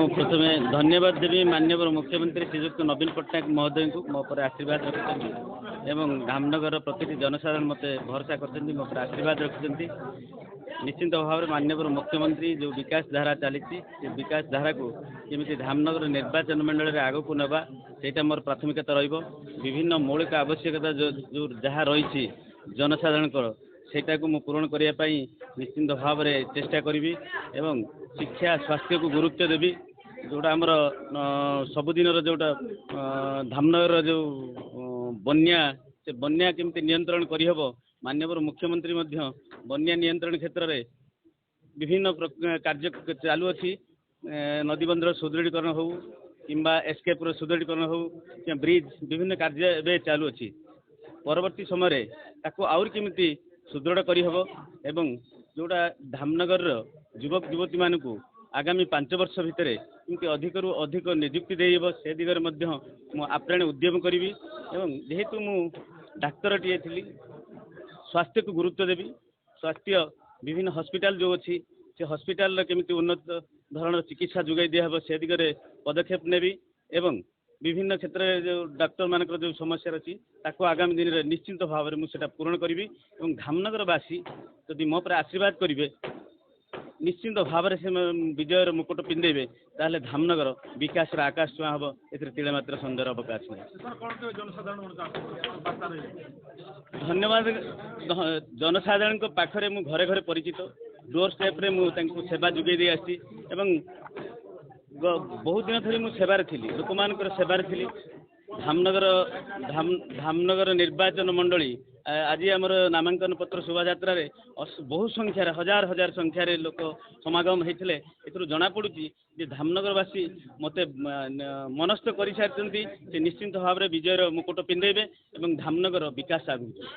प्रथमे धन्यवाद देवी माननीय मुख्यमंत्री श्रीजुक्त नवीन पट्टनायक महोदय को मो पर आशीर्वाद रखिंट एवं धामनगर प्रति जनसाधारण मत भरोसा कर मो पर आशीर्वाद रखिंट निश्चिंत भाव में माननीय मुख्यमंत्री जो विकास धारा चली विकास धारा को केमी धामनगर निर्वाचन मंडल में आग को नवा से मोर प्राथमिकता विभिन्न मौलिक आवश्यकता जो जहाँ रही जनसाधारण सेटा को मु पूरण करने निश्चिंत भाव में चेष्टा करी एवं शिक्षा स्वास्थ्य को गुरुत्व देवी जोटा आमर सबुदिन जोटा धामनगर जो बन्या से बन्या केमती नियंत्रण करहब माननीय मुख्यमंत्री बन्या नियंत्रण क्षेत्र में विभिन्न कार्य चालू अच्छी नदीबंधर सुदृढ़ीकरण हो किंबा एस्केप सुदृढ़ीकरण हो कि ब्रिज विभिन्न कार्य ए चालू अच्छी परवर्ती समय आउर केमिति सुदृढ़ करहब एवं जोटा धामनगर युवक युवती मानक आगामी 5 वर्ष भितर केमती अधिक रु अधिक नियुक्ति देब से दिगरे मु आप्राण उद्यम करी एवं जेहेतु मु डाक्तरटीए थी स्वास्थ्य को गुरुत्व देवी स्वास्थ्य विभिन्न हॉस्पिटल जो अच्छी से हॉस्पिटल केमिति उन्नत धरण चिकित्सा जोगाई दिहब से दिगरे पदक्षेप नेबी एवं विभिन्न क्षेत्र में जो डाक्तर मानक जो समस्या अच्छी आगामी दिन में निश्चिंत भाव में मुझे पूरण करी और धामनगरवासी जदि मो पर आशीर्वाद करेंगे निश्चिंत भाव से विजयर मुकुट पिंधेबे ताहले धामनगर विकास आकाश छुआ हम ए मात्र सन्देह अवकाश धन्यवाद जनसाधारण पाखरे मु घरे घरे परिचित डोर स्टेप रे मु सेवा जोगे दे आसी एवं बहुत दिन धरी मु सेवार थी लोक मान सेवार थी धामनगर धामनगर निर्वाचन मंडली आज आमर नामांकन पत्र शोभा बहु संख्यार हजार हजार संख्यार लोक समागम होते ए जना पड़ी धामनगरवासी मत मनस्थ कर सारी निश्चिंत भाव में विजयर मुकुट पिंधेबे और धामनगर विकास आगू